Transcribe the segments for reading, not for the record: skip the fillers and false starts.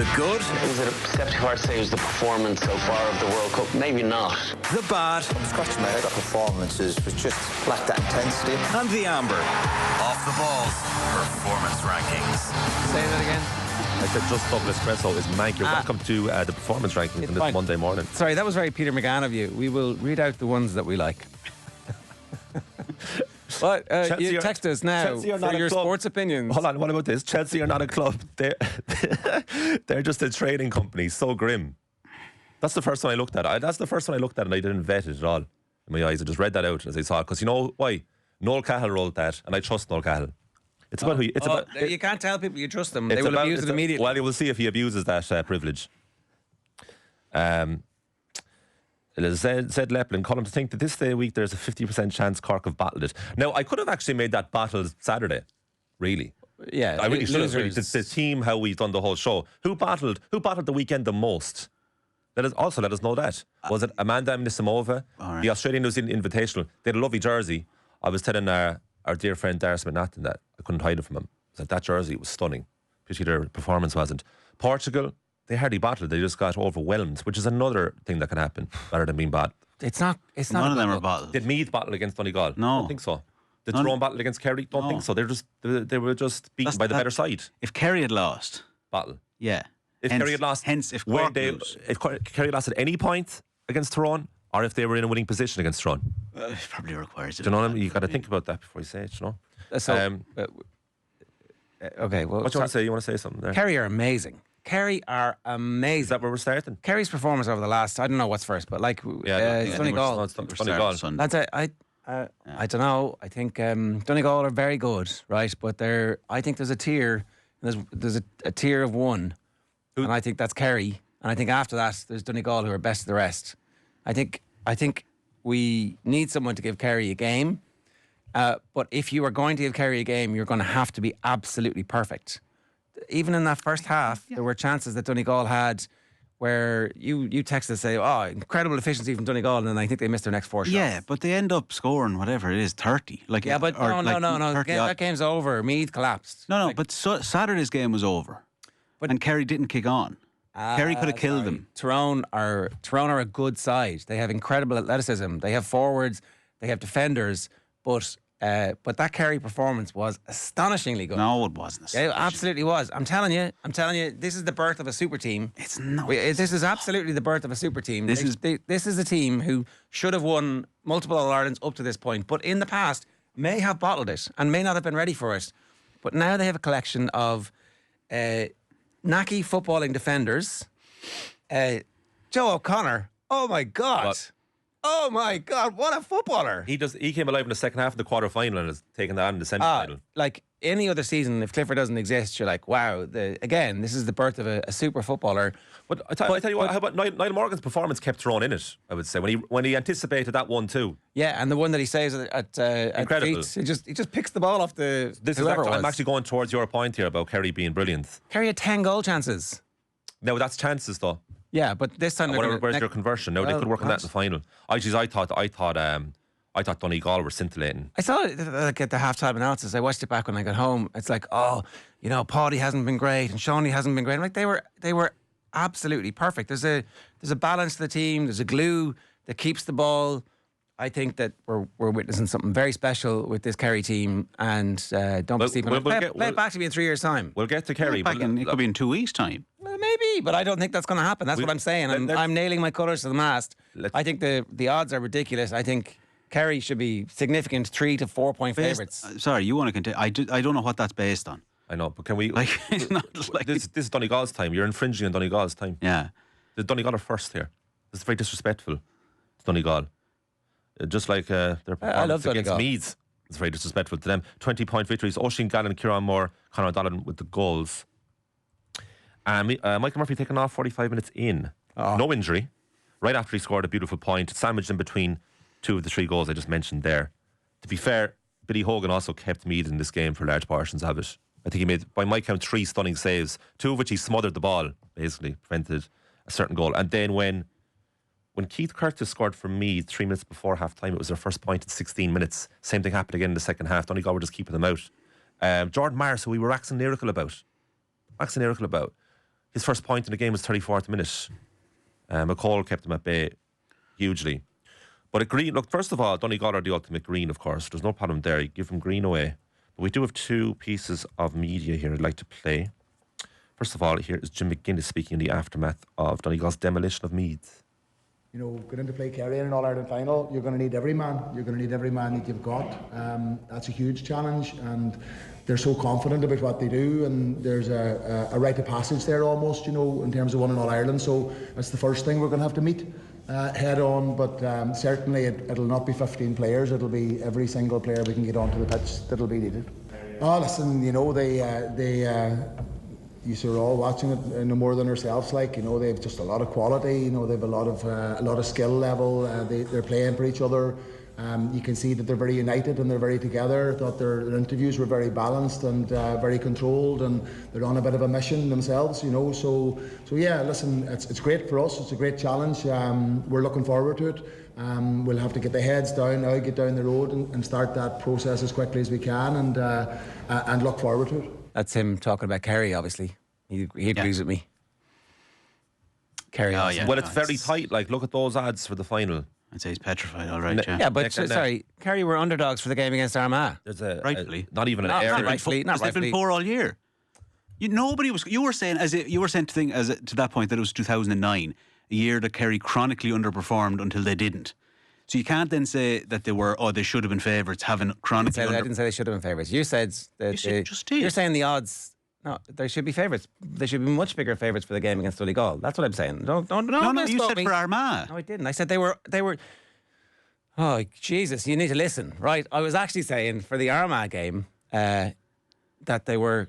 The good, Is it acceptable to say it was the performance so far of the World Cup? Maybe not. the bad, I'm scratching my head. That performances was just lacked that intensity. and the amber. Off the balls, performance rankings. Say that again. I said just double espresso is mank. You're welcome to the performance rankings on this fine. Monday morning. Sorry, that was very Peter McGann of you. We will read out the ones that we like. Well, you text us now Chelsea are for not a your club. sports opinions. Hold on, what about this? Chelsea are not a club. They're just a trading company. So grim. That's the first one I looked at. That's the first one I looked at, and I didn't vet it at all in my eyes. I just read that out as I saw it. Because you know why? Noel Cahill wrote that, and I trust Noel Cahill. It's about who. It's about. You can't tell people you trust them. It's They will about- abuse it's it a- immediately. Well, you will see if he abuses that privilege. Said Leplin, Colm, to think that this day of the week there's a 50% chance Cork have battled it. Now, I could have actually made that battle Saturday, really. Yeah, I really should have. Really. losers. The team, how we've done the whole show. Who battled the weekend the most? Let us know that. Was it Amanda Nisimova, the Australian New Zealand Invitational? They had a lovely jersey. I was telling our dear friend Darcy McNathan that I couldn't hide it from him. I said that jersey was stunning. Pity their performance wasn't. Portugal, they hardly battled. They just got overwhelmed, which is another thing that can happen rather than being bad. It's not. None of them a are good- bottled. Did Meath battle against Donegal? No. Don't think so. Did Tyrone battle against Kerry? Don't think so. They were just beaten by the better side. If Kerry had lost, Battle. yeah. If Kerry had lost, if where Cork they, lose, if Kerry lost at any point against Tyrone, or if they were in a winning position against Tyrone, it probably requires it. do you know what I mean? You got to think about that before you say it. You know. So, okay. Well, What do you want to say? You want to say something there? Kerry are amazing. Kerry are amazing. Is that where we're starting? Kerry's performance over the last, I don't know what's first, but like Donegal. Donegal. Lads, I don't know. I think Donegal are very good, right? But I think there's a tier. There's a tier of one, and I think that's Kerry. And I think after that, there's Donegal who are best of the rest. I think we need someone to give Kerry a game. But if you are going to give Kerry a game, you're going to have to be absolutely perfect. Even in that first half, there were chances that Donegal had where you texted say, oh, incredible efficiency from Donegal, and then I think they missed their next 4 shots. Yeah, but they end up scoring whatever it is, 30. Like, Yeah, but or no. like 30 That game's over. Meath collapsed. No, but Saturday's game was over. And Kerry didn't kick on. Kerry could have killed them. Tyrone are a good side. They have incredible athleticism. They have forwards. They have defenders. But that Kerry performance was astonishingly good. No, it wasn't. Yeah, it absolutely was. I'm telling you, this is the birth of a super team. It's not. This is absolutely the birth of a super team. This is a team who should have won multiple All-Irelands up to this point, but in the past may have bottled it and may not have been ready for it. But now they have a collection of knacky footballing defenders. Joe O'Connor, oh my God. What? Oh my God, what a footballer. He came alive in the second half of the quarter final and has taken that in the semi-final. Like any other season, if Clifford doesn't exist, you're like, wow, again, this is the birth of a super footballer. But I tell you what, how about Niall Morgan's performance kept Tyrone in it, I would say, when he anticipated that 1-2. Yeah, and the one that he saves at Incredible. Feats, he just picks the ball off I'm actually going towards your point here about Kerry being brilliant. Kerry had 10 goal chances. No, that's chances though. Yeah, but this time Where's your conversion? No, they could work on that in the final. I thought Donegal were scintillating. I saw it like at the halftime analysis. I watched it back when I got home. It's like, Paddy hasn't been great and Shawnee hasn't been great. I'm like, they were absolutely perfect. There's a balance to the team. There's a glue that keeps the ball. I think that we're witnessing something very special with this Kerry team, and don't be sleeping. Play it back to me in 3 years' time. We'll get to Kerry. It could be in 2 weeks' time. Well, maybe, but I don't think that's going to happen. That's what I'm saying. I'm nailing my colours to the mast. I think the odds are ridiculous. I think Kerry should be significant 3 to 4 point favourites. Sorry, you want to continue? I don't know what that's based on. I know, but can we? It's not like this is Donegal's time. You're infringing on Donegal's time. Yeah, the Donegal are first here. This is very disrespectful to Donegal. Just like their performance against Meath, it's very disrespectful to them. 20-point victories. Oisin Gallen, Kieran Moore, Conor O'Donnell with the goals. Michael Murphy taken off 45 minutes in. No injury. Right after he scored a beautiful point, sandwiched in between 2 of the 3 goals I just mentioned there. To be fair, Billy Hogan also kept Meath in this game for large portions of it. I think he made, by my count, 3 stunning saves, 2 of which he smothered the ball, basically, prevented a certain goal. And then when Keith Curtis scored for Meath 3 minutes before half-time, it was their first point in 16 minutes. Same thing happened again in the second half. Donegal were just keeping them out. Jordan Mars, who we were waxing lyrical about. His first point in the game was 34th minute. McCall kept him at bay hugely. But at Green, look, first of all, Donegal are the ultimate Green, of course. There's no problem there. You give them Green away. But we do have 2 pieces of media here I'd like to play. First of all, here is Jim McGuinness speaking in the aftermath of Donegal's demolition of Meath. You know, going to play Kerry in an All-Ireland final, you're going to need every man. You're going to need every man that you've got. That's a huge challenge, and they're so confident about what they do, and there's a rite of passage there almost, you know, in terms of winning All-Ireland. So that's the first thing we're going to have to meet head on, but certainly it'll not be 15 players. It'll be every single player we can get onto the pitch that'll be needed. Oh, listen, you know, you are all watching it no more than ourselves. Like, you know, they have just a lot of quality. You know, they have a lot of skill level. They're playing for each other. You can see that they're very united and they're very together. I thought their interviews were very balanced and very controlled, and they're on a bit of a mission themselves. You know, so yeah. Listen, it's great for us. It's a great challenge. We're looking forward to it. We'll have to get the heads down now, get down the road, and start that process as quickly as we can, and look forward to it. That's him talking about Kerry, obviously. He agrees with me. Kerry. Oh, yeah. Well, it's very tight. Like, look at those odds for the final. I'd say he's petrified, all right, yeah. Yeah, but sorry, Kerry were underdogs for the game against Armagh. There's rightfully. not even an Not area. rightfully. They've been poor all year. Nobody was. You were saying to that point that it was 2009, a year that Kerry chronically underperformed until they didn't. So you can't then say that they should have been favourites, having chronically. I didn't say they should have been favourites. You said that you're saying the odds. No, they should be favourites. They should be much bigger favourites for the game against Donegal. That's what I'm saying. No, you said me. For Armagh. No, I didn't. I said they were. Oh, Jesus! You need to listen, right? I was actually saying for the Armagh game that they were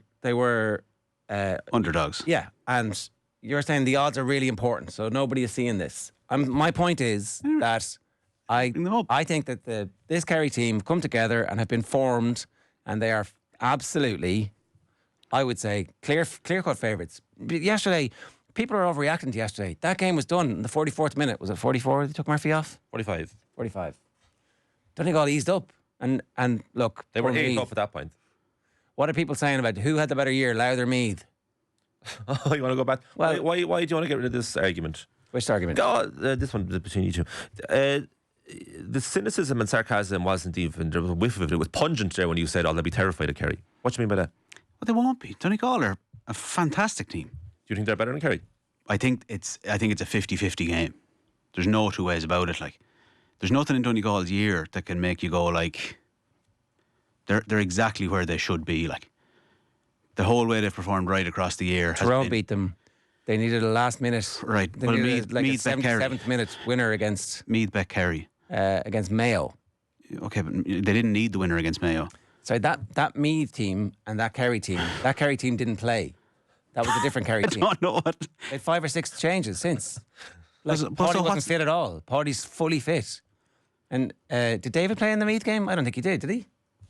underdogs. Yeah, and you're saying the odds are really important, so nobody is seeing this. My point is that I think that this Kerry team come together and have been formed, and they are absolutely, I would say, clear-cut favourites. Yesterday, people are overreacting to yesterday. That game was done in the 44th minute. Was it 44 they took Murphy off? 45. Donegal eased up. And look... They were 8 up at that point. What are people saying about who had the better year, Louth or Meath? Oh, you want to go back? Well, why do you want to get rid of this argument? Which argument? This one between you two. The cynicism and sarcasm wasn't even, there was a whiff of it. It was pungent there when you said, they'll be terrified of Kerry. What do you mean by that? Well, they won't be. Donegal are a fantastic team. Do you think they're better than Kerry? I think it's a 50-50 game. There's no two ways about it. Like, there's nothing in Donegal's year that can make you go like they're exactly where they should be. Like, the whole way they've performed right across the year. Tyrone beat them. They needed a last minute. Right. They needed a 77th minute winner against Meath beat Kerry. Against Mayo. Okay, but they didn't need the winner against Mayo. So that Meath team and that Kerry team didn't play. That was a different Kerry team. I don't know what. They had 5 or 6 changes since. Paddy wasn't fit at all. Paddy's fully fit. And did David play in the Meath game? I don't think he did he?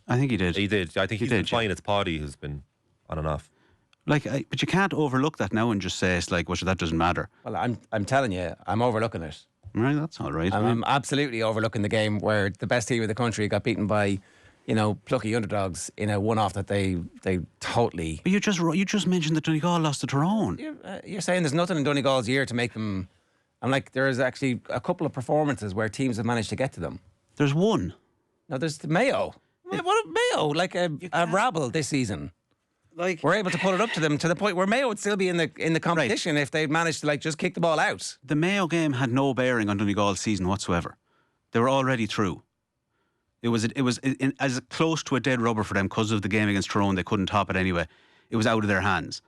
I think he did. He did. I think he's been fine. It's Paddy who's been on and off. Like, but you can't overlook that now and just say it's like, well, that doesn't matter. Well, I'm telling you, I'm overlooking it. Right, that's all right. I'm absolutely overlooking the game where the best team in the country got beaten by, plucky underdogs in a one-off that they totally. But you just mentioned that Donegal lost to Tyrone. You're saying there's nothing in Donegal's year to make them. I'm like, there is actually a couple of performances where teams have managed to get to them. There's one. No, there's the Mayo. What a Mayo? Like a rabble this season. Like, we're able to put it up to them to the point where Mayo would still be in the competition if they'd managed to just kick the ball out. The Mayo game had no bearing on Donegal's season whatsoever. They were already through. It was as close to a dead rubber for them because of the game against Tyrone. They couldn't top it anyway. It was out of their hands.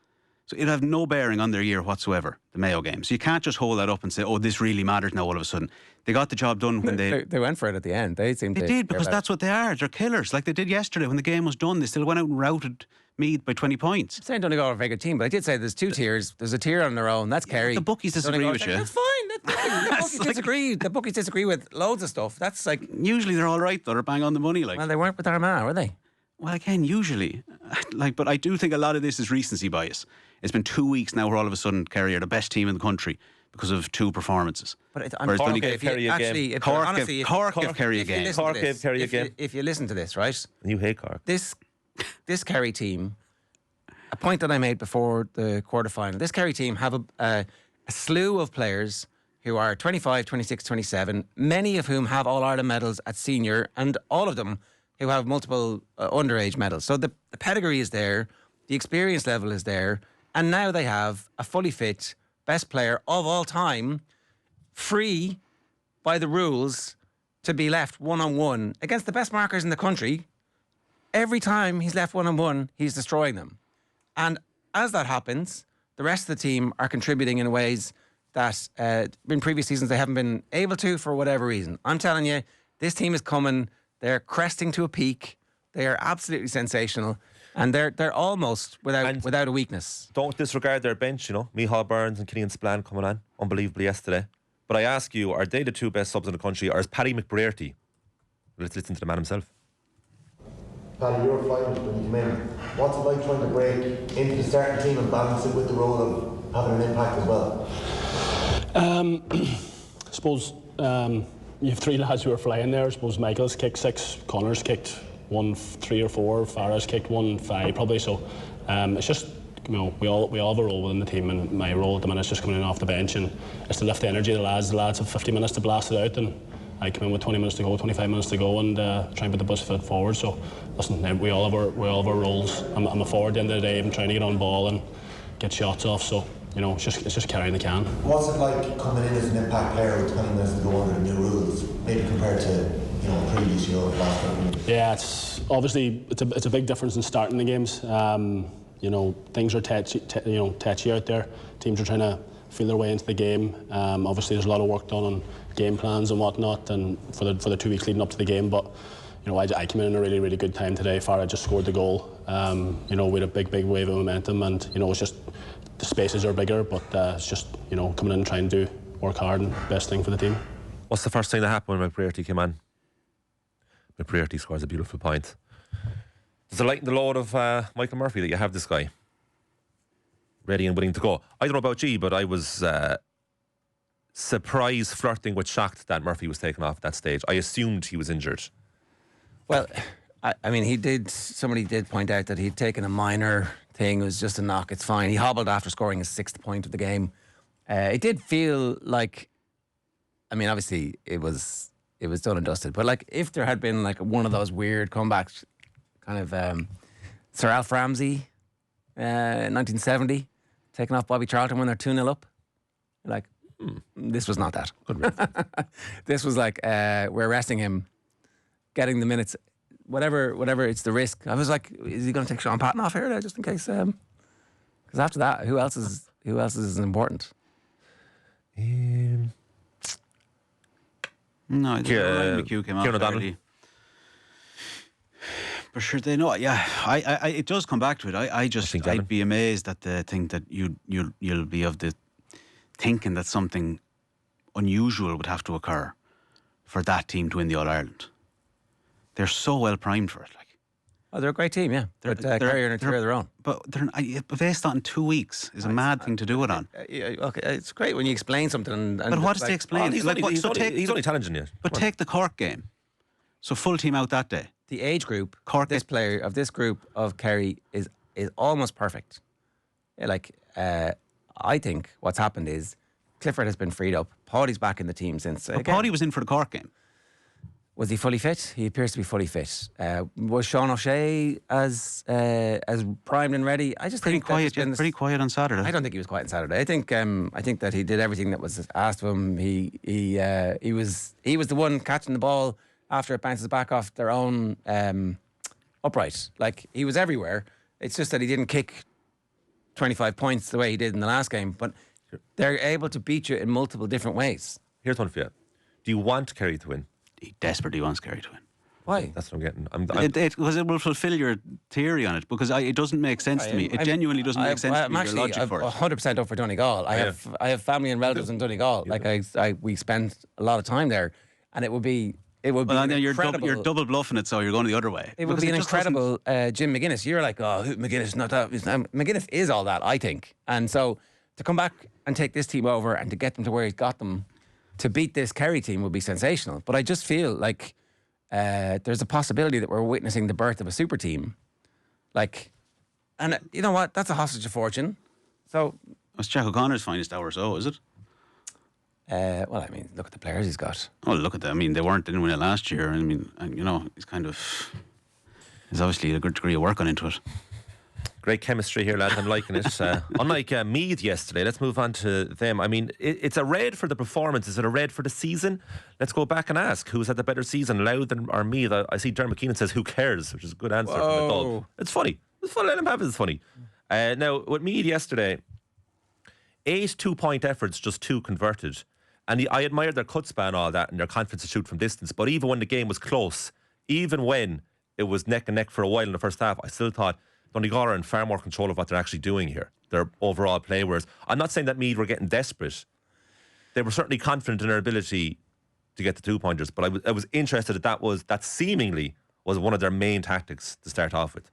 So it'd have no bearing on their year whatsoever, the Mayo game. So you can't just hold that up and say, oh, this really matters now all of a sudden. They got the job done when they went for it at the end. They did, because that's what they are. They're killers. Like they did yesterday when the game was done. They still went out and routed Meath by 20 points. I'm saying Donegal are a very good team, but I did say there's 2 tiers. There's a tier on their own. That's Kerry. The bookies disagree with you. That's fine. The bookies disagree. The bookies disagree with loads of stuff. That's like... Usually they're all right, though. They're bang on the money. Like. Well, they weren't with Armagh, were they? Well, again, usually. But I do think a lot of this is recency bias. It's been 2 weeks now where all of a sudden Kerry are the best team in the country because of 2 performances. But Cork gave Kerry a game. Cork gave Kerry a game. Cork gave Kerry a game. If you listen to this, right? You hate Cork. This Kerry team a point that I made before the quarterfinal. This Kerry team have a slew of players who are 25, 26, 27, many of whom have All-Ireland medals at senior, and all of them who have multiple underage medals. So the pedigree is there, the experience level is there, and now they have a fully fit best player of all time, free by the rules to be left one-on-one against the best markers in the country. Every time he's left one-on-one, he's destroying them. And as that happens, the rest of the team are contributing in ways that in previous seasons they haven't been able to for whatever reason. I'm telling you, this team is coming. They're cresting to a peak. They are absolutely sensational. And they're almost without a weakness. Don't disregard their bench, Micheál Burns and Killian Spillane coming on unbelievably yesterday. But I ask you, are they the two best subs in the country, or is Paddy McBrearty? Let's listen to the man himself. Paddy, you're a finalist when you came in. What's it like trying to break into the starting team and balance it with the role of having an impact as well? I suppose you have three lads who are flying there. I suppose Michael's kicked 6, Connor's kicked 1, 3 or 4, Farah's kicked 1, 5 probably. So it's just, we all have a role within the team, and my role at the minute is just coming in off the bench, and it's to lift the energy of the lads. The lads have 50 minutes to blast it out, and I come in with 20 minutes to go, 25 minutes to go, and try and put the bus foot forward. So listen, we all have our roles. I'm a forward at the end of the day. I'm trying to get on ball and get shots off. So it's just carrying the can. What's it like coming in as an impact player with 20 minutes to go under the new rules, maybe compared to previous year or last year? Yeah, it's obviously it's a big difference in starting the games. Things are touchy out there. Teams are trying to feel their way into the game. Obviously, there's a lot of work done on game plans and whatnot, and for the 2 weeks leading up to the game. But I came in a really, really good time today. Farah just scored the goal. We had a big wave of momentum, and it's just the spaces are bigger, but it's just coming in and trying to work hard and best thing for the team. What's the first thing that happened when McBrearty came on? McBrearty scores a beautiful point. Does it lighten the load of Michael Murphy that you have this guy ready and willing to go? I don't know about G, but I was surprised, flirting with shocked that Murphy was taken off at that stage. I assumed he was injured. Well, I mean, somebody did point out that he'd taken a minor thing. It was just a knock. It's fine. He hobbled after scoring his 6th point of the game. It did feel like, I mean, obviously it was done and dusted. But like, if there had been like one of those weird comebacks, kind of Sir Alf Ramsey, 1970, taking off Bobby Charlton when they're 2-0 up, like, this was not that. This was like, we're resting him, getting the minutes, whatever it's the risk. I was like, is he going to take Sean Patton off here now, just in case? Because after that, who else is important? No, Ryan McHugh came out early. But sure, they know. Yeah, it does come back to it. I'd be amazed at the thing that you'll be of the thinking that something unusual would have to occur for that team to win the All Ireland. They're so well primed for it. Oh, they're a great team, yeah. But Kerry are in a tier of their own. But based on 2 weeks is a mad thing to do it on. Okay, it's great when you explain something. But what does he explain? He's only challenging you. But take the Cork game. So full team out that day. The age group, Cork this player of this group of Kerry is almost perfect. I think what's happened is Clifford has been freed up. Paddy's back in the team since. Paddy was in for the Cork game. Was he fully fit? He appears to be fully fit. Was Sean O'Shea as primed and ready? I just think pretty quiet on Saturday. I don't think he was quiet on Saturday. I think that he did everything that was asked of him. He was the one catching the ball after it bounces back off their own upright. Like, he was everywhere. It's just that he didn't kick 25 points the way he did in the last game. But they're able to beat you in multiple different ways. Here's one for you. Do you want Kerry to win? He desperately wants Kerry to win. Why? That's what I'm getting. Because it will fulfil your theory on it. Because it doesn't make sense to me. It genuinely doesn't make sense to me. I'm actually 100% up for Donegal. I have family and relatives in Donegal. Like, we spend a lot of time there, and it would be. Well, then you're double bluffing it, so you're going the other way. It would be an incredible Jim McGuinness. You're like, McGuinness, not that. McGuinness is all that, I think. And so to come back and take this team over and to get them to where he's got them, to beat this Kerry team would be sensational. But I just feel like there's a possibility that we're witnessing the birth of a super team. Like, And you know what? That's a hostage of fortune. So That's Jack O'Connor's finest hour, so is it? well, I mean, look at the players he's got. Oh, look at that. I mean, they didn't win it last year. I mean, and, he's obviously a good degree of work on into it. Great chemistry here, lads. I'm liking it. Unlike Meath yesterday, let's move on to them. I mean, it's a red for the performance. Is it a red for the season? Let's go back and ask who's had the better season, Louth or Meath. I see Dermot Keenan says, who cares? Which is a good answer from a dub. It's funny. It's funny. Let him have it. It's funny. Now, with Meath yesterday, 8 2-point efforts, just 2 converted. And I admired their chutzpah and all that and their confidence to shoot from distance. But even when the game was close, even when it was neck and neck for a while in the first half, I still thought Donegal are in far more control of what they're actually doing here. Their overall play. Whereas I'm not saying that Meath were getting desperate. They were certainly confident in their ability to get the 2-pointers. But I was interested that seemingly was one of their main tactics to start off with.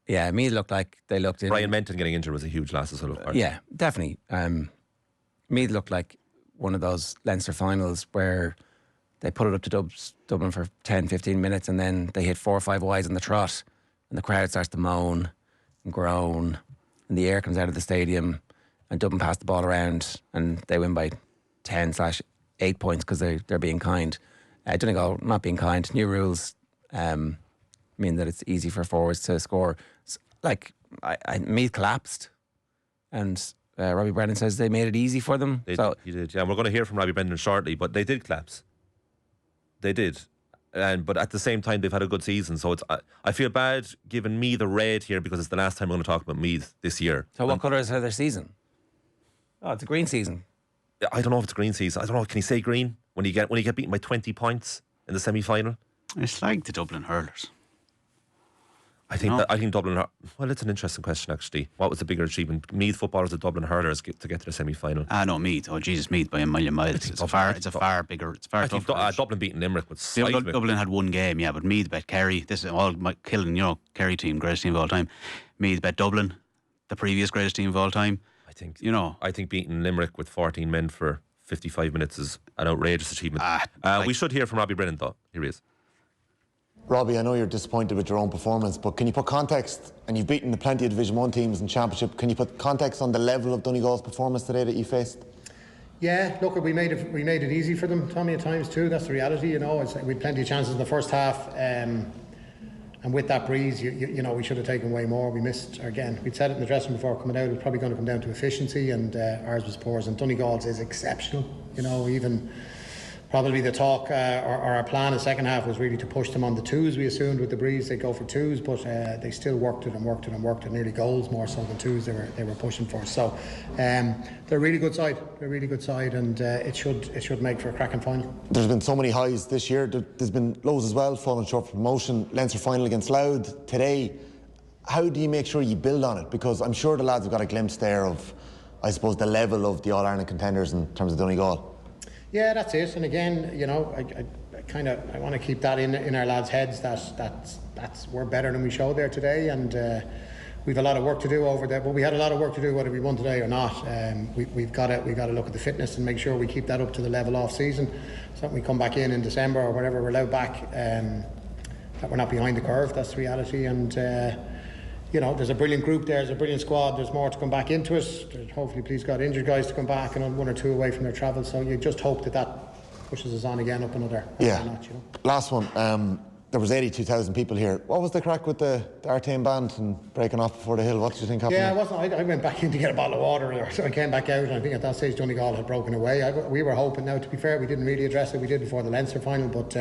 Yeah, Meath looked like they looked in. Brian Menton getting injured was a huge loss as well, of course. Yeah, definitely. Meath looked like one of those Leinster finals where they put it up to Dublin for 10, 15 minutes and then they hit 4 or 5 wides on the trot and the crowd starts to moan and groan and the air comes out of the stadium and Dublin pass the ball around and they win by 10/8 points because they're being kind. Donegal not being kind. New rules mean that it's easy for forwards to score. Meath collapsed and Robbie Brennan says they made it easy for them. He did, yeah. And we're going to hear from Robbie Brennan shortly, but they did collapse. They did. But at the same time, they've had a good season. So I feel bad giving Meath the red here because it's the last time we're going to talk about Meath this year. So what colour is their season? Oh, it's a green season. I don't know if it's a green season. I don't know. Can you say green when you get beaten by 20 points in the semi-final? It's like the Dublin hurlers. I think Dublin. Well, it's an interesting question actually. What was the bigger achievement, Meath footballers or Dublin hurlers to get to the semi-final? No, Meath. Oh Jesus, Meath by a million miles. It's far bigger. It's far tougher. Dublin beating Limerick with Dublin had one game, yeah, but Meath bet Kerry. This is all killing, Kerry team, greatest team of all time. Meath bet Dublin, the previous greatest team of all time. I think beating Limerick with 14 men for 55 minutes is an outrageous achievement. We should hear from Robbie Brennan though. Here he is. Robbie, I know you're disappointed with your own performance, but can you put context, and you've beaten plenty of Division 1 teams in Championship, can you put context on the level of Donegal's performance today that you faced? Yeah, look, we made it easy for them, Tommy, at times too. That's the reality, It's we had plenty of chances in the first half, and with that breeze, we should have taken way more. We missed again. We'd said it in the dressing room before coming out. It was probably going to come down to efficiency, and ours was poor. And Donegal's is exceptional. Even probably the talk or our plan in the second half was really to push them on the twos. We assumed with the breeze they'd go for twos, but they still worked it, nearly goals more so than twos they were pushing for. So they're a really good side. And it should make for a cracking final. There's been so many highs this year. There's been lows as well, falling short for promotion. Leinster final against Louth today. How do you make sure you build on it? Because I'm sure the lads have got a glimpse there of, I suppose, the level of the All-Ireland contenders in terms of Donegal. Yeah, that's it. And again, I want to keep that in our lads' heads that's we're better than we showed there today, and we've a lot of work to do over there. But we had a lot of work to do whether we won today or not. We've got to look at the fitness and make sure we keep that up to the level off season. So when we come back in December or whatever we're allowed back, that we're not behind the curve. That's the reality. And there's a brilliant group there, there's a brilliant squad, there's more to come back into it. There's hopefully, please God, injured guys to come back and 1 or 2 away from their travel. So you just hope that pushes us on again up another notch. Last one, there was 82,000 people here. What was the crack with the Artane band and breaking off before the hill? What did you think happened? Yeah, I went back in to get a bottle of water, so I came back out, and I think at that stage Donegal had broken away. We were hoping, now to be fair, we didn't really address it. We did before the Leinster final, but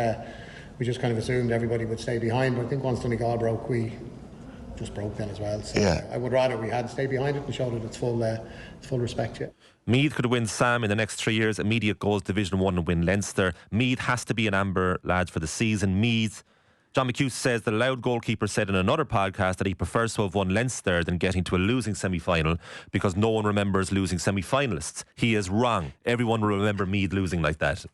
we just kind of assumed everybody would stay behind. But I think once Donegal broke, we just broke then as well. So I would rather we had stayed behind it and showed it its full respect. Yeah. Meath could win Sam in the next 3 years. Immediate goals, Division 1 and win Leinster. Meath has to be an amber, lads, for the season. Meath. John McHugh says the Louth goalkeeper said in another podcast that he prefers to have won Leinster than getting to a losing semi-final because no one remembers losing semi-finalists. He is wrong. Everyone will remember Meath losing like that.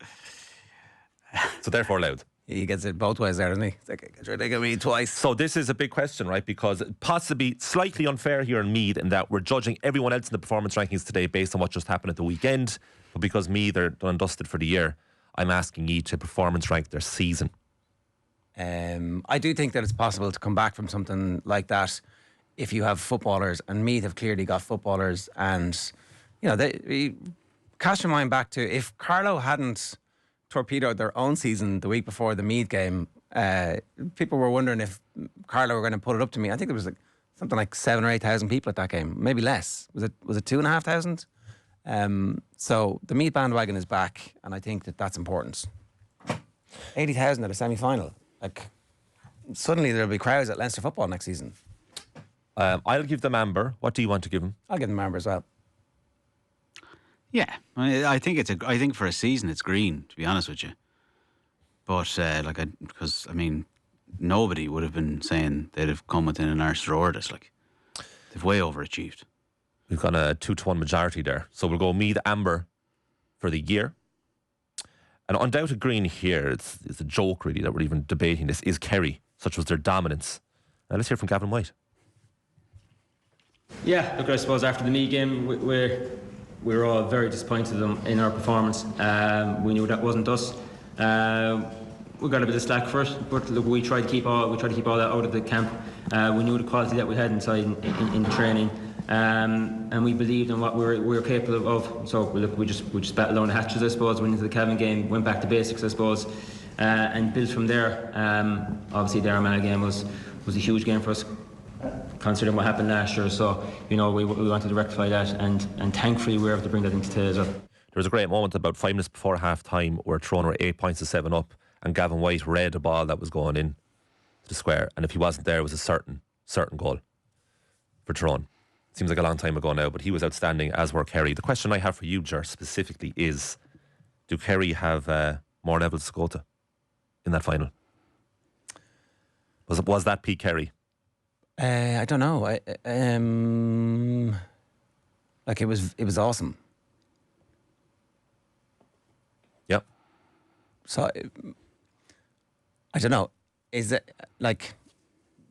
So therefore Louth. He gets it both ways there, doesn't he? It's like, I tried to get me twice. So this is a big question, right? Because possibly slightly unfair here in Meath in that we're judging everyone else in the performance rankings today based on what just happened at the weekend. But because Meath are done and dusted for the year, I'm asking you to performance rank their season. I do think that it's possible to come back from something like that if you have footballers, and Meath have clearly got footballers, and cast your mind back to if Carlow hadn't torpedoed their own season the week before the Meath game. People were wondering if Carlow were going to put it up to me. I think there was something like 7,000 or 8,000 people at that game, maybe less. Was it 2,500? So the Meath bandwagon is back, and I think that that's important. 80,000 at a semi-final. Suddenly there'll be crowds at Leinster football next season. I'll give them amber. What do you want to give them? I'll give them amber as well. Yeah, I think for a season it's green, to be honest with you. But because nobody would have been saying they'd have come within an arse roar. They've way overachieved. We've got a 2-1 majority there, so we'll go Meath amber for the year. And undoubted green here. It's a joke really that we're even debating this. Is Kerry, such was their dominance. Now let's hear from Gavin White. Yeah, look, I suppose after the Meath game, we were all very disappointed in our performance. We knew that wasn't us. We got a bit of slack for it, but look, we tried to keep all that out of the camp. We knew the quality that we had inside in training, and we believed in what we were capable of. So look, we just battled down the hatches, I suppose. Went into the Cavan game, went back to basics, I suppose, and built from there. Obviously, the Armagh game was a huge game for us, considering what happened last year. So we wanted to rectify that, and thankfully we were able to bring that into today as well. There was a great moment about 5 minutes before half time where Tyrone were 8 points to 7 up, and Gavin White read a ball that was going in to the square, and if he wasn't there, it was a certain goal for Tyrone. Seems like a long time ago now, but he was outstanding, as were Kerry. The question I have for you, Ger, specifically is, do Kerry have more levels to go to in that final? Was that Pete Kerry? I don't know. It was awesome. Yep. So I don't know. Is it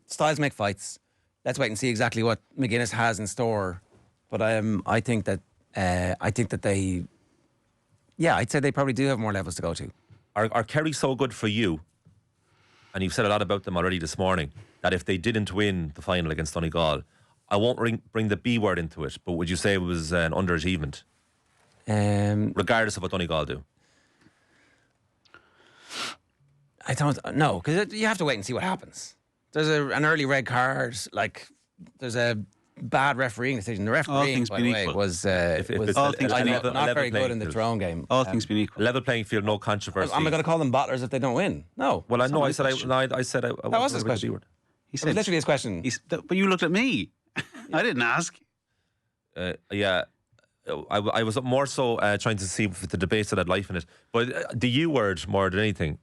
styles make fights? Let's wait and see exactly what McGuinness has in store. But I think that they, I'd say they probably do have more levels to go to. Are Kerry so good for you? And you've said a lot about them already this morning, that if they didn't win the final against Donegal, I won't bring the B word into it, but would you say it was an underachievement? Regardless of what Donegal do? I don't know, because you have to wait and see what happens. There's an early red card, there's a bad refereeing decision. The refereeing, by the way, was not very good in the Tyrone game. All things being equal. Level playing field, no controversy. Am I going to call them bottlers if they don't win? No. Well, I know. I said that was his question. He said, literally his question. But you looked at me. I didn't ask. Yeah. I was more so trying to see if the debate had life in it. But the U word more than anything,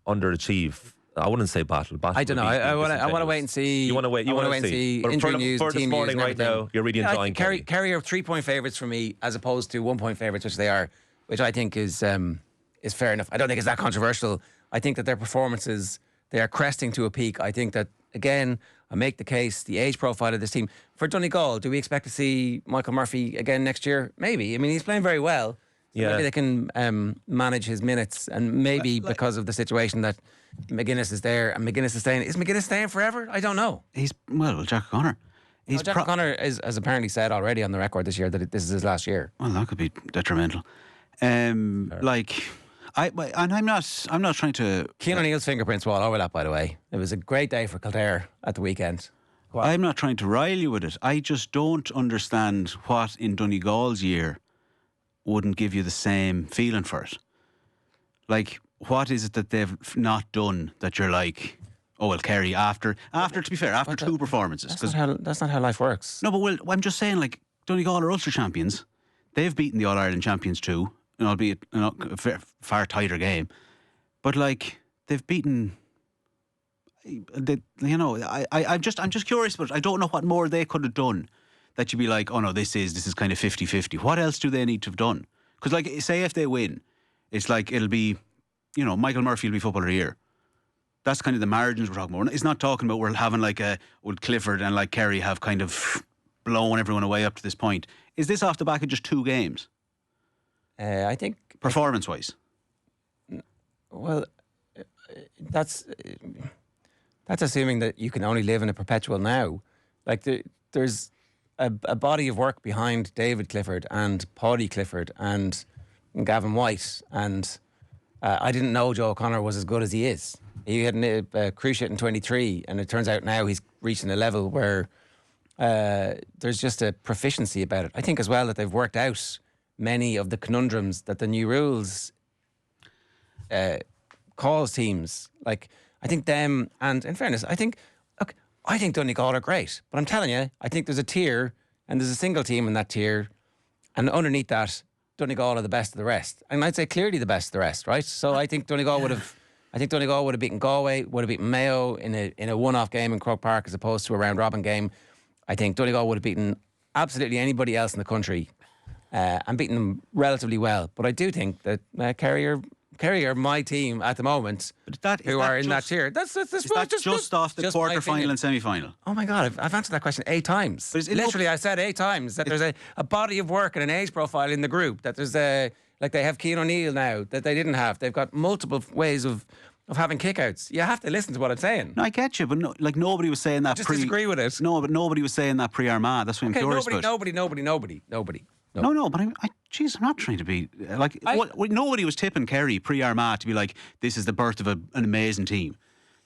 underachieve. I wouldn't say battle. I don't know. I want to wait and see. You want to wait. You want to see. But injury news, for team this morning, news, right now, you're really enjoying Kerry. Kerry are 3-point favourites for me, as opposed to 1-point favourites, which they are, which I think is fair enough. I don't think it's that controversial. I think that their performances, they are cresting to a peak. I think that, again, I make the case, the age profile of this team. For Donegal, do we expect to see Michael Murphy again next year? Maybe. I mean, he's playing very well. So maybe they can manage his minutes, and maybe because of the situation that McGuinness is there and McGuinness is staying. Is McGuinness staying forever? I don't know. Jack O'Connor. Jack O'Connor has apparently said already on the record this year that this is his last year. Well, that could be detrimental. I'm not trying to. Cian O'Neill's fingerprints were all over that, by the way. It was a great day for Kildare at the weekend. I'm not trying to rile you with it. I just don't understand what in Donegal's year wouldn't give you the same feeling for it. What is it that they've not done that you're like, oh well, Kerry after to be fair, after two performances? That's not how life works. No, but I'm just saying, Donegal are Ulster champions. They've beaten the All Ireland champions too, albeit a far tighter game. But they've beaten. I'm just curious, but I don't know what more they could have done that you'd be like, oh no, this is kind of 50-50. What else do they need to have done? Because say if they win, it's it'll be, Michael Murphy will be footballer of the year. That's kind of the margins we're talking about. It's not talking about we're having would Clifford and Kerry have kind of blown everyone away up to this point. Is this off the back of just 2 games? I think performance-wise. Well, that's assuming that you can only live in a perpetual now. Like there's a body of work behind David Clifford and Paddy Clifford and Gavin White, and I didn't know Joe O'Connor was as good as he is. He had a cruciate in 23, and it turns out now he's reaching a level where there's just a proficiency about it. I think as well that they've worked out many of the conundrums that the new rules cause teams. Like, I think them, and in fairness, I think Donegal are great, but I'm telling you, I think there's a tier, and there's a single team in that tier, and underneath that, Donegal are the best of the rest. And I'd say clearly the best of the rest, right? So I think Donegal would have beaten Galway, would have beaten Mayo in a one-off game in Croke Park as opposed to a round-robin game. I think Donegal would have beaten absolutely anybody else in the country and beaten them relatively well. But I do think that Kerry are my team at the moment, who are in that tier. That's just off the quarter-final and semi-final. Oh my God, I've answered that question 8 times. Literally, I said 8 times that there's a body of work and an age profile in the group, that there's like they have Cian O'Neill now that they didn't have. They've got multiple ways of having kickouts. You have to listen to what I'm saying. No, I get you, but nobody was saying that. I just disagree with it. No, but nobody was saying that pre-Armagh. That's what I'm curious about. Nobody. No, but I'm not trying to be like. Nobody was tipping Kerry pre-Armagh to be like, this is the birth of an amazing team.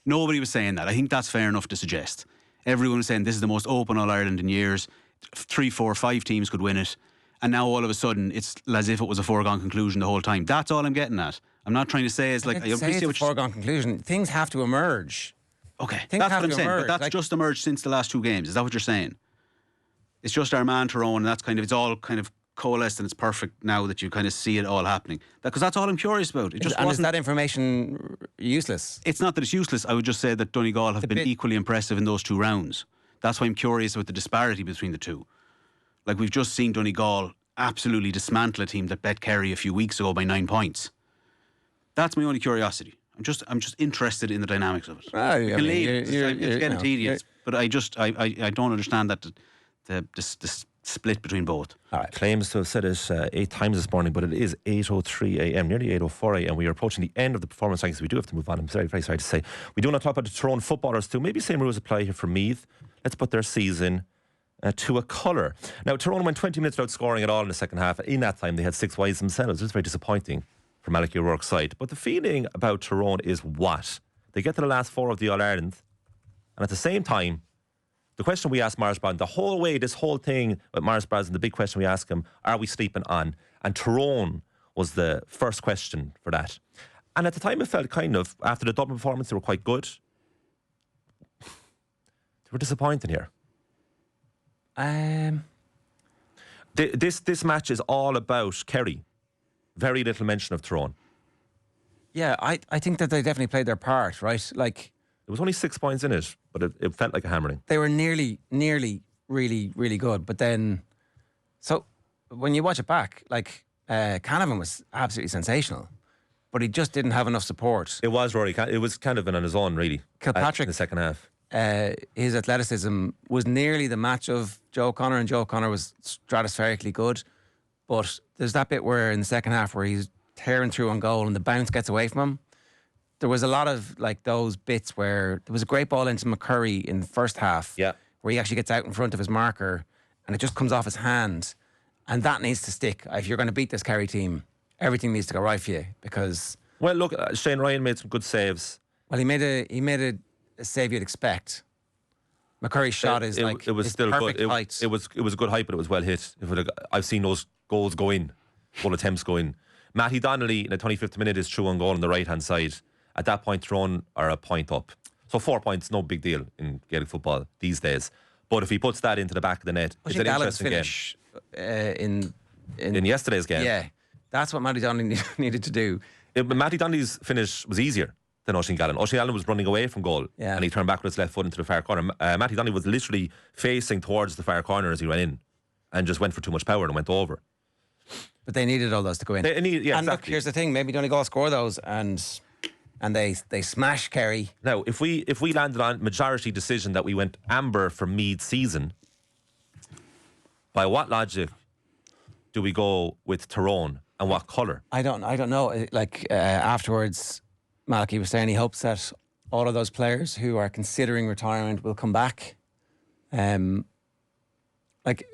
Nobody was saying that. I think that's fair enough to suggest. Everyone was saying this is the most open All-Ireland in years. 3, 4, 5 teams could win it. And now all of a sudden it's as if it was a foregone conclusion the whole time. That's all I'm getting at. I'm not trying to say it's like... I appreciate it's a foregone conclusion. Things have to emerge. Okay, that's what I'm saying. But that's just emerged since the last 2 games. Is that what you're saying? It's just Armagh, Tyrone, and that's kind of... It's all kind of coalesced and it's perfect now that you kind of see it all happening. Because that's all I'm curious about. It just and is that information useless? It's not that it's useless. I would just say that Donegal have been equally impressive in those 2 rounds. That's why I'm curious about the disparity between the two. Like, we've just seen Donegal absolutely dismantle a team that bet Kerry a few weeks ago by 9 points. That's my only curiosity. I'm just interested in the dynamics of it. It's getting tedious, but I don't understand that the split between both. All right. Claims to have said it 8 times this morning, but it is 8:03 a.m, nearly 8:04 a.m. We are approaching the end of the performance rankings. We do have to move on. I'm very, very sorry to say. We do want to talk about the Tyrone footballers too. Maybe same rules apply here for Meath. Let's put their season to a colour. Now, Tyrone went 20 minutes without scoring at all in the second half. In that time, they had 6 wides themselves. It was very disappointing for Malachy O'Rourke's side. But the feeling about Tyrone is what? They get to the last 4 of the All-Ireland, and at the same time, the question we asked Maurice Browne, the whole way, this whole thing with Maurice Browne, the big question we asked him, are we sleeping on? And Tyrone was the first question for that. And at the time, it felt kind of, after the Dublin performance, they were quite good. They were disappointing here. This match is all about Kerry. Very little mention of Tyrone. Yeah, I think that they definitely played their part, right? Like, there was only 6 points in it, but it felt like a hammering. They were nearly really, really good. But then, so when you watch it back, like, Canavan was absolutely sensational, but he just didn't have enough support. It was Rory. It was kind of on his own, really. Kilpatrick in the second half. His athleticism was nearly the match of Joe O'Connor, and Joe O'Connor was stratospherically good. But there's that bit where in the second half where he's tearing through on goal and the bounce gets away from him. There was a lot of like those bits where there was a great ball into McCurry in the first half, where he actually gets out in front of his marker and it just comes off his hand, and that needs to stick. If you're going to beat this Kerry team, everything needs to go right for you, because... Well, look, Shane Ryan made some good saves. Well, he made a save you'd expect. McCurry's shot is like it was still good. Height. It was a good height, but it was well hit. I've seen those goals go in, goal attempts go in. Matty Donnelly in the 25th minute is through on goal on the right hand side. At that point, Tyrone are a point up. So 4 points, no big deal in Gaelic football these days. But if he puts that into the back of the net, it's an interesting game. In yesterday's game. Yeah, that's what Matty Donnelly needed to do. Matty Donnelly's finish was easier than Oisín Gallen. Oisín Gallen was running away from goal, and he turned back with his left foot into the far corner. Matty Donnelly was literally facing towards the far corner as he went in, and just went for too much power and went over. But they needed all those to go in. And exactly. Look, here's the thing: maybe Donegal score those, and they smash Kerry. Now, if we landed on majority decision that we went amber for Meath's season, by what logic do we go with Tyrone, and what colour? I don't know. Like afterwards, Malachy was saying he hopes that all of those players who are considering retirement will come back. Like,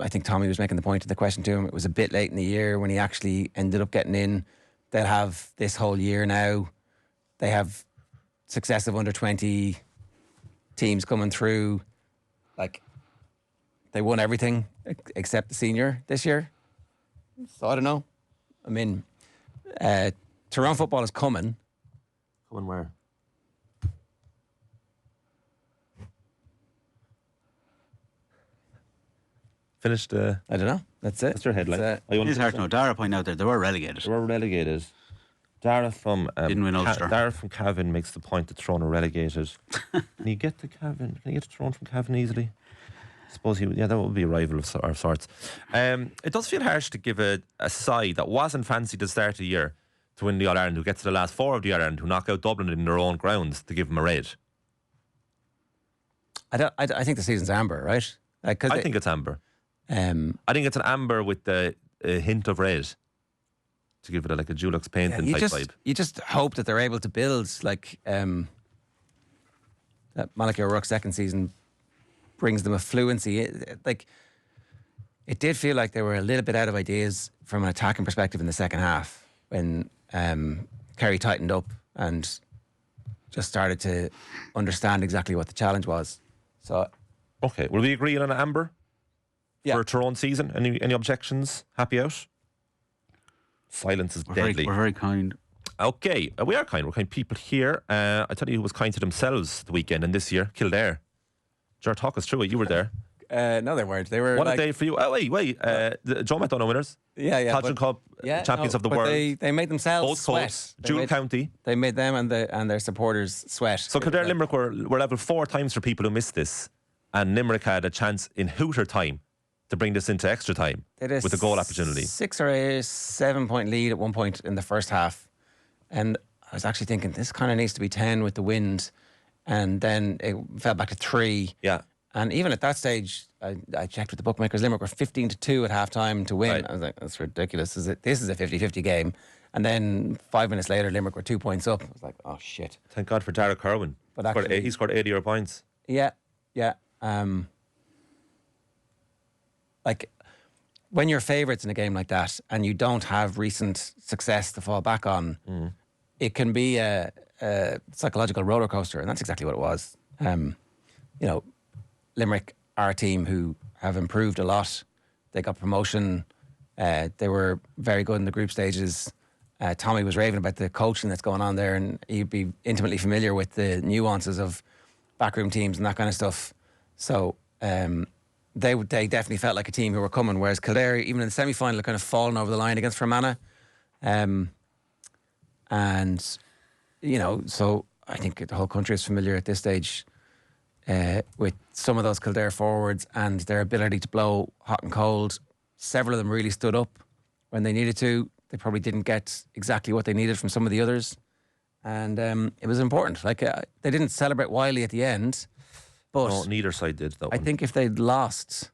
I think Tommy was making the point of the question to him. It was a bit late in the year when he actually ended up getting in. They'll have this whole year now. They have successive under 20 teams coming through. Like, they won everything except the senior this year. So I don't know. I mean, Tyrone football is coming. Coming where? Finished. I don't know. That's it. That's your headline. It's hard to know. Dara pointed out there they were relegated. They were relegated. Dara from Didn't win Ulster. Dara from Cavan makes the point that Tyrone are relegated. Can you get to Cavan? Can you get to Tyrone from Cavan easily? I suppose that would be a rival of sorts. It does feel harsh to give a side that wasn't fancied at the start of the year to win the All-Ireland, who gets to the last 4 of the All-Ireland, who knock out Dublin in their own grounds, to give them a red. I think the season's amber, right? I think it's amber. I think it's an amber with a hint of red, to give it like a Dulux painting type vibe. You just hope that they're able to build that Malachy O'Rourke's second season brings them a fluency. It did feel like they were a little bit out of ideas from an attacking perspective in the second half when Kerry tightened up and just started to understand exactly what the challenge was. So, okay, will we agree on an amber? Yeah. For a Tyrone season? Any objections? Happy out? Silence is deadly. We're very kind. Okay, we are kind. We're kind people here. I tell you who was kind to themselves the weekend and this year, Kildare. Ger, talk us through it. You were there. No, they weren't. They were. What a day for you. Oh, wait. The Joe McDonough winners. Yeah. Pageant Cup champions of the world. They made themselves sweat. Jewel County. They made them and their supporters sweat. So Kildare Limerick were level 4 times for people who missed this. And Limerick had a chance in Hooter time to bring this into extra time with a goal opportunity. 6 or a 7 point lead at one point in the first half. And I was actually thinking this kind of needs to be 10 with the wind. And then it fell back to 3. Yeah. And even at that stage, I checked with the bookmakers. Limerick were 15-2 at half time to win. Right. I was like, that's ridiculous. This is a 50-50 game. And then 5 minutes later, Limerick were 2 points up. I was like, oh, shit. Thank God for Dara Kerwin. But actually, he scored 80 points. Yeah. Like, when you're favourites in a game like that and you don't have recent success to fall back on, it can be a psychological roller coaster, and that's exactly what it was. Limerick are a team who have improved a lot. They got promotion. They were very good in the group stages. Tommy was raving about the coaching that's going on there, and he'd be intimately familiar with the nuances of backroom teams and that kind of stuff. So they definitely felt like a team who were coming, whereas Kildare, even in the semi-final, kind of fallen over the line against Fermanagh. So I think the whole country is familiar at this stage with some of those Kildare forwards and their ability to blow hot and cold. Several of them really stood up when they needed to. They probably didn't get exactly what they needed from some of the others. And it was important. They didn't celebrate wildly at the end, but no, neither side did, though. I think if they'd lost,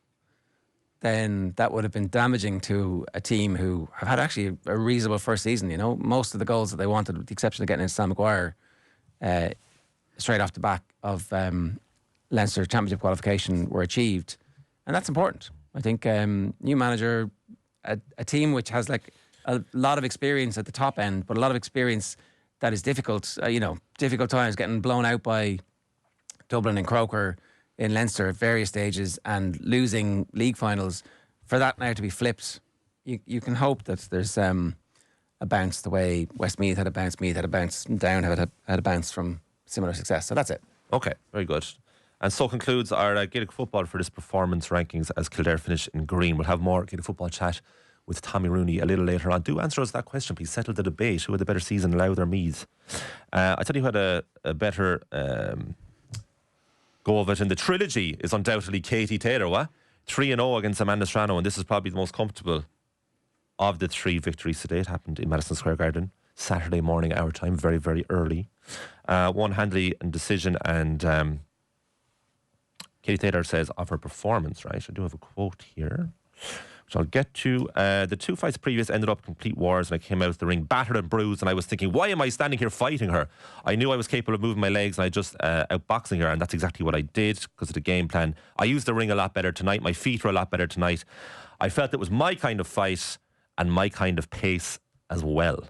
then that would have been damaging to a team who have had actually a reasonable first season. You know, most of the goals that they wanted, with the exception of getting into Sam Maguire, straight off the back of Leinster Championship qualification, were achieved, and that's important. I think new manager, a team which has like a lot of experience at the top end, but a lot of experience that is difficult. Difficult times, getting blown out by Dublin and Croker in Leinster at various stages and losing league finals. For that now to be flipped, you can hope that there's a bounce the way Westmeath had a bounce, Meath had a bounce, Down had a bounce from similar success. So that's it. Okay, very good. And so concludes our Gaelic football for this performance rankings as Kildare finish in green. We'll have more Gaelic football chat with Tommy Rooney a little later on. Do answer us that question, please. Settle the debate. Who had a better season, Louth or Meath? I tell you who had a better go of it in the trilogy is undoubtedly Katie Taylor, 3-0 against Amanda Strano, and this is probably the most comfortable of the 3 victories today. It happened in Madison Square Garden, Saturday morning, our time, very, very early. One handily in decision, and Katie Taylor says of her performance, right? I do have a quote here. which I'll get to. The 2 fights previous ended up complete wars, and I came out of the ring battered and bruised, and I was thinking, why am I standing here fighting her? I knew I was capable of moving my legs, and I just outboxing her, and that's exactly what I did because of the game plan. I used the ring a lot better tonight. My feet were a lot better tonight. I felt it was my kind of fight and my kind of pace as well.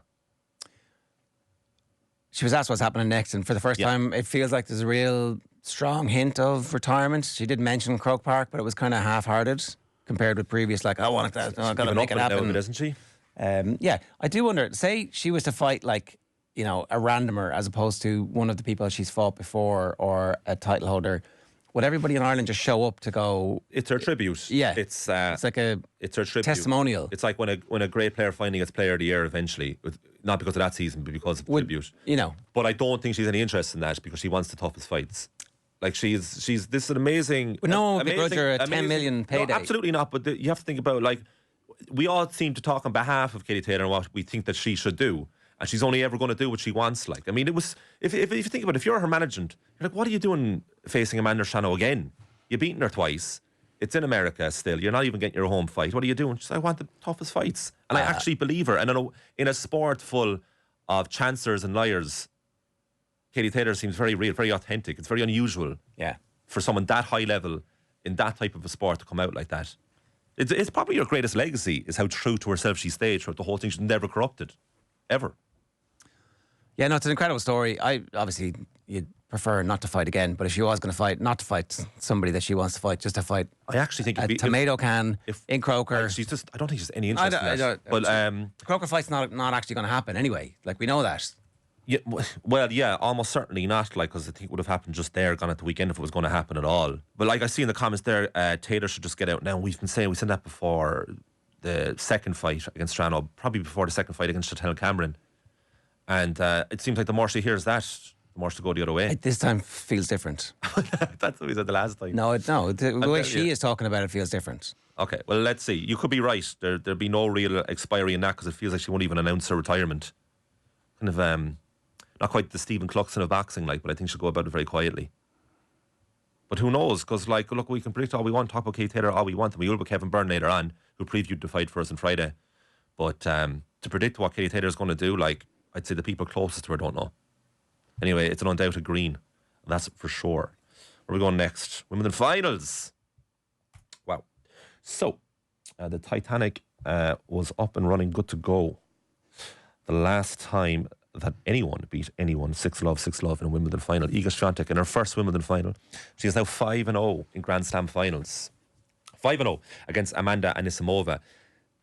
She was asked what's happening next, and for the first time, it feels like there's a real strong hint of retirement. She did mention Croke Park, but it was kind of half-hearted compared with previous, like, I want that, I've got to make it happen. Now, isn't she? Yeah, I do wonder, say she was to fight like, you know, a randomer as opposed to one of the people she's fought before or a title holder, would everybody in Ireland just show up to go? It's her tribute. Yeah, it's like it's her tribute. Testimonial. It's like when a great player finally gets Player of the Year eventually, not because of that season, but because of tribute. You know, but I don't think she's any interest in that because she wants the toughest fights. Like she's this is an amazing. But no one begrudge her a 10 million payday. No, absolutely not. But you have to think about, like, we all seem to talk on behalf of Katie Taylor and what we think that she should do. And she's only ever going to do what she wants. Like, I mean, it was, if you think about it, if you're her management, you're like, what are you doing facing Amanda Shano again? You've beaten her twice. It's in America still. You're not even getting your home fight. What are you doing? She's like, I want the toughest fights. And I actually believe her. And in a sport full of chancers and liars, Katie Taylor seems very real, very authentic. It's very unusual for someone that high level in that type of a sport to come out like that. It's probably her greatest legacy, is how true to herself she stayed throughout the whole thing. She's never corrupted, ever. Yeah, no, it's an incredible story. You'd prefer not to fight again, but if she was going to fight, not to fight somebody that she wants to fight, just to fight. I actually think a tomato can in Croker. I don't think she's any interest in that. But Croker fight's not actually going to happen anyway. Like, we know that. Yeah, well, yeah, almost certainly not. Like, because I think it would have happened just there, gone at the weekend if it was going to happen at all. But like I see in the comments there, Taylor should just get out now. We said that before the second fight against Strano, probably before the second fight against Chantel Cameron. And it seems like the more she hears that, the more she'll go the other way. This time feels different. That's what we said the last time. No, the way she is talking about it feels different. Okay, well, let's see. You could be right. There'd be no real expiry in that because it feels like she won't even announce her retirement. Kind of, not quite the Stephen Cluxton of boxing, like, but I think she'll go about it very quietly. But who knows? Because, like, look, we can predict all we want, talk about Kate Taylor all we want, and we will with Kevin Byrne later on, who previewed the fight for us on Friday. But to predict what Katie Taylor is going to do, like, I'd say the people closest to her don't know. Anyway, it's an undoubted green. That's for sure. Where are we going next? Wimbledon finals. Wow. So, the Titanic was up and running, good to go. The last time that anyone beat anyone 6-love in a Wimbledon final. Iga Swiatek in her first Wimbledon final. She is now 5-0 in Grand Slam finals. 5-0 against Amanda Anisimova,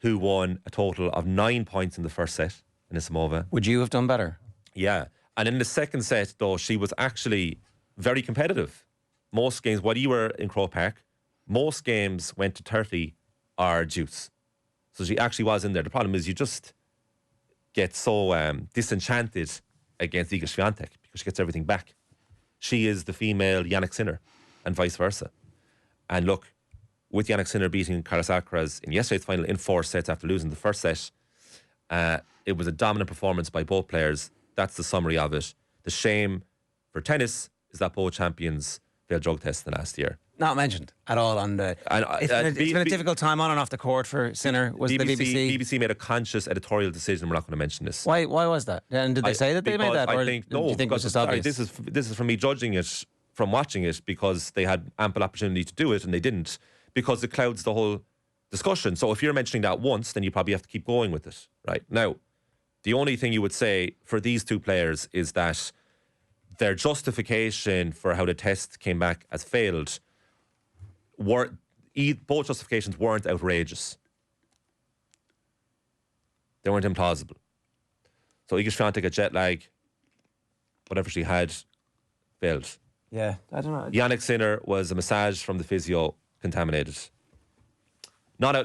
who won a total of 9 points in the first set. Anisimova. Would you have done better? Yeah. And in the second set, though, she was actually very competitive. Most games, while you were in Croke Park, most games went to 30 or deuce. So she actually was in there. The problem is you just get so disenchanted against Iga Swiatek because she gets everything back. She is the female Jannik Sinner and vice versa. And look, with Jannik Sinner beating Carlos Alcaraz in yesterday's final in 4 sets after losing the first set, it was a dominant performance by both players. That's the summary of it. The shame for tennis is that both champions failed drug tests the last year. Not mentioned at all on the. It's been a difficult time on and off the court for Sinner. Was the BBC? BBC made a conscious editorial decision. We're not going to mention this. Why was that? And did they say that they made that? I think no. Do you think it was just obvious? This is from me judging it from watching it because they had ample opportunity to do it and they didn't because it clouds the whole discussion. So if you're mentioning that once, then you probably have to keep going with it. Right now, the only thing you would say for these two players is that their justification for how the test came back as failed both justifications weren't outrageous. They weren't implausible. So Iga Swiatek got jet lag, whatever she had, failed. Yeah, I don't know. Jannik Sinner was a massage from the physio contaminated. Not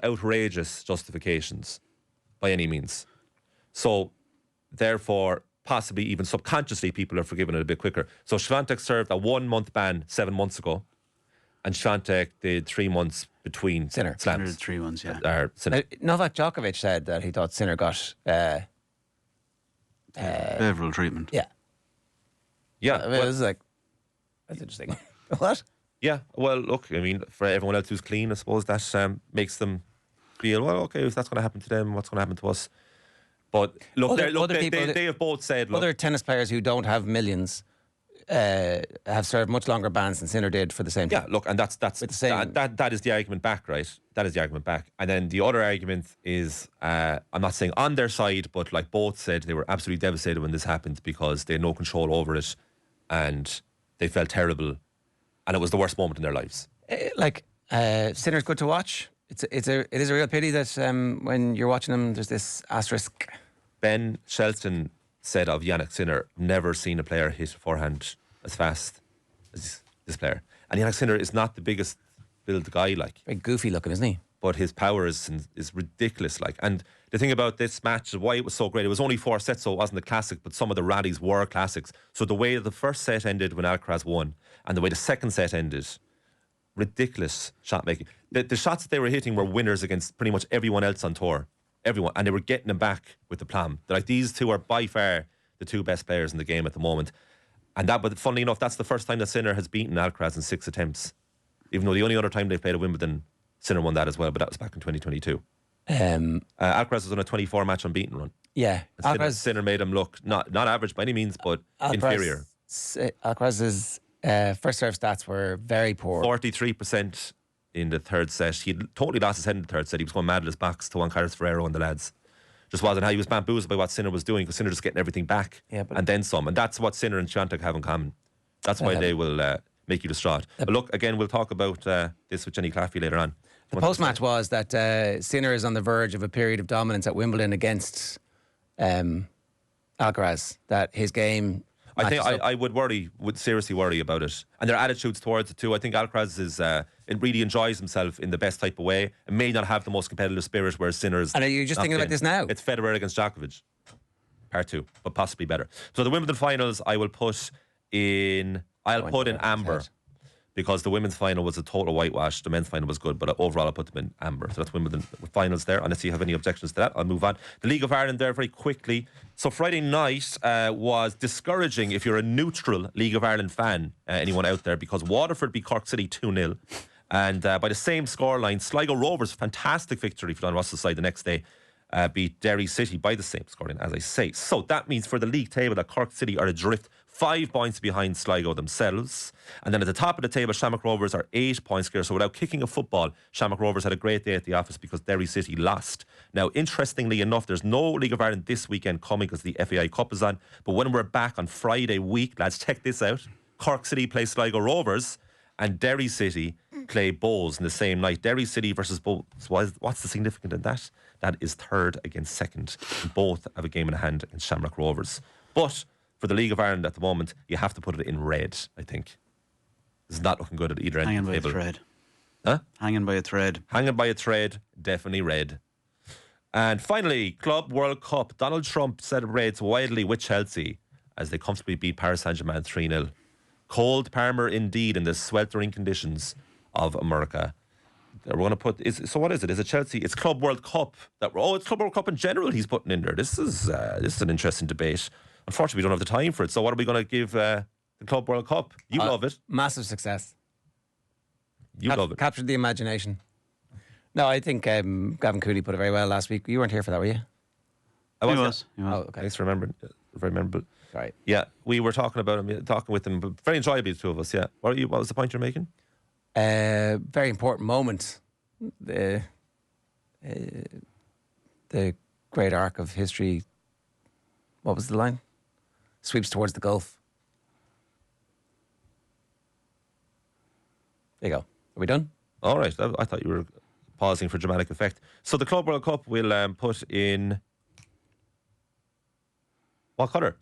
outrageous justifications by any means. So, therefore, possibly even subconsciously, people are forgiving it a bit quicker. So Swiatek served a 1-month ban 7 months ago, and Swiatek did 3 months between Sinner. slams. Sinner did 3 months, yeah. Novak Djokovic said that he thought Sinner got behavioral treatment. Yeah. Yeah. It was like, that's interesting. What? Yeah, well, look, I mean, for everyone else who's clean, I suppose that makes them feel, well, okay, if that's going to happen to them, what's going to happen to us? But look, they have both said, look, other tennis players who don't have millions have served much longer bans than Sinner did for the same. Yeah, look, and that is the argument back, right? That is the argument back. And then the other argument is, I'm not saying on their side, but like both said they were absolutely devastated when this happened because they had no control over it, and they felt terrible, and it was the worst moment in their lives. Sinner's good to watch. It is a real pity that when you're watching them, there's this asterisk. Ben Shelton said of Yannick Sinner, never seen a player hit forehand as fast as this player. And Yannick Sinner is not the biggest build guy, like. Very goofy looking, isn't he? But his power is ridiculous, like. And the thing about this match, why it was so great, it was only 4 sets, so it wasn't a classic, but some of the rallies were classics. So the way the first set ended when Alcaraz won, and the way the second set ended, ridiculous shot making. The shots that they were hitting were winners against pretty much everyone else on tour. Everyone, and they were getting them back with the plum. They're like, these two are by far the two best players in the game at the moment. And that, but funnily enough, that's the first time that Sinner has beaten Alcaraz in 6 attempts. Even though the only other time they played at Wimbledon, Sinner won that as well, but that was back in 2022. Alcaraz was on a 24 match unbeaten run. Yeah, Sinner made him look not average by any means, but inferior. Alcaraz's first serve stats were very poor. 43% in the third set. He totally lost his head in the third set. He was going mad at his box to Juan Carlos Ferrero and the lads. Just wasn't how he was bamboozled by what Sinner was doing, because Sinner just getting everything back and then some. And that's what Sinner and Swiatek have in common. That's why they will make you distraught. But look, again, we'll talk about this with Jenny Claffey later on. The post-match was that Sinner is on the verge of a period of dominance at Wimbledon against Alcaraz. That his game... I think I would seriously worry about it. And their attitudes towards it too. I think Alcaraz it really enjoys himself in the best type of way and may not have the most competitive spirit, whereas Sinner's... And are you just thinking about this now? It's Federer against Djokovic. Part 2, but possibly better. So the Wimbledon finals I will put in... I'll put in amber. Because the women's final was a total whitewash. The men's final was good, but overall I'll put them in amber. So that's Wimbledon finals there. Unless you have any objections to that, I'll move on. The League of Ireland there very quickly. So Friday night was discouraging if you're a neutral League of Ireland fan, anyone out there, because Waterford beat Cork City 2-0. And by the same scoreline, Sligo Rovers, fantastic victory for Don Russell's side the next day, beat Derry City by the same scoreline, as I say. So that means for the league table that Cork City are adrift 5 points behind Sligo themselves. And then at the top of the table, Shamrock Rovers are 8 points clear. So without kicking a football, Shamrock Rovers had a great day at the office because Derry City lost. Now, interestingly enough, there's no League of Ireland this weekend coming because the FAI Cup is on. But when we're back on Friday week, lads, check this out. Cork City play Sligo Rovers and Derry City play Bowls in the same night. Derry City versus Bowls. What's the significance in that? That is third against second. Both have a game in hand against Shamrock Rovers. But for the League of Ireland at the moment, you have to put it in red, I think. It's not looking good at either end of the table. Hanging by a thread. Huh? Hanging by a thread. Hanging by a thread, definitely red. And finally, Club World Cup. Donald Trump celebrates wildly with Chelsea as they comfortably beat Paris Saint-Germain 3-0. Cold Parmer indeed in the sweltering conditions of America. We're going to put... So what is it? Is it Chelsea? It's Club World Cup. It's Club World Cup in general he's putting in there. This is an interesting debate. Unfortunately, we don't have the time for it. So what are we going to give the Club World Cup? You love it. Massive success. You love it. Captured the imagination. No, I think Gavin Cooley put it very well last week. You weren't here for that, were you? I was. He was. Oh, okay. Thanks for remembering. Very memorable. Right. Yeah, we were talking about him, talking with him. But very enjoyable, the two of us. Yeah. What was the point you're making? Very important moment. The great arc of history. What was the line? Sweeps towards the Gulf. There you go. Are we done? All right. I thought you were pausing for dramatic effect. So the Club World Cup will put in what colour?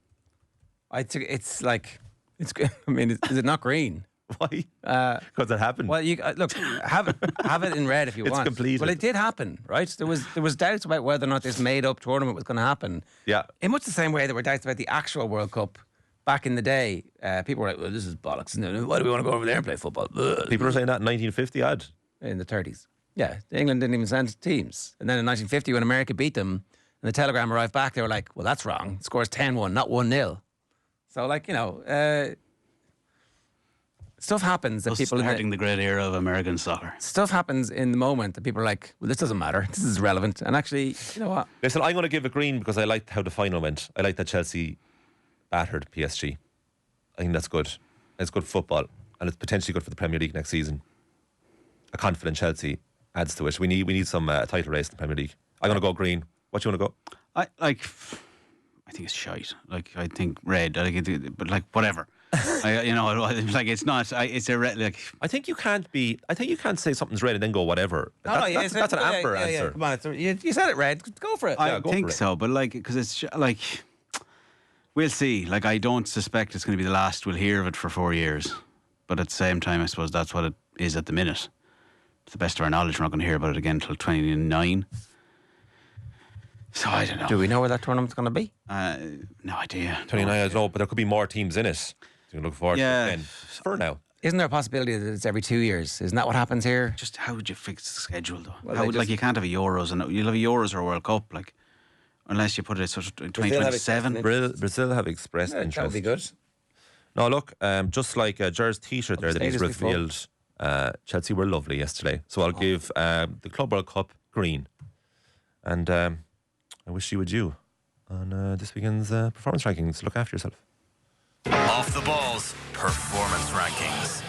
It's like it's. I mean, is it not green? Why? Because it happened. Well, you look have it in red if you want. It's completed. Well, it did happen, right? There was doubts about whether or not this made-up tournament was going to happen. Yeah. In much the same way there were doubts about the actual World Cup back in the day. People were like, "Well, this is bollocks. Why do we want to go over there and play football?" People were saying that in 1950, in the 30s. Yeah, England didn't even send teams, and then in 1950, when America beat them, and the telegram arrived back, they were like, "Well, that's wrong. The score's 10-1, not 1-0." So, stuff happens that people starting the great era of American soccer. Stuff happens in the moment that people are like, well, this doesn't matter. This is irrelevant. And actually, you know what? Listen, I'm going to give a green because I liked how the final went. I like that Chelsea battered PSG. I think that's good. It's good football, and it's potentially good for the Premier League next season. A confident Chelsea adds to it. We need some title race in the Premier League. I'm going to go green. What do you want to go? I think it's shite. Like, I think red. But like, whatever. It's not. It's a red. Like, I think you can't say something's red and then go whatever. That's an amber answer. Yeah, come on, you said it red. Go for it. I think so, but like, because it's like, we'll see. Like, I don't suspect it's going to be the last we'll hear of it for 4 years. But at the same time, I suppose that's what it is at the minute. To the best of our knowledge, we're not going to hear about it again until 2029. So I don't know. Do we know where that tournament's going to be? No idea. 29, I don't know, but there could be more teams in it. So you look forward to it then. For now. Isn't there a possibility that it's every 2 years? Isn't that what happens here? Just how would you fix the schedule, though? Well, you can't have a Euros, and you'll have a Euros or a World Cup, like, unless you put it at sort of 2027. Brazil have expressed interest. That would be good. No, look, just like Ger's t-shirt there that he's revealed, Chelsea were lovely yesterday. So I'll give the Club World Cup green. And I wish you would on this weekend's performance rankings. Look after yourself. Off the Balls Performance Rankings.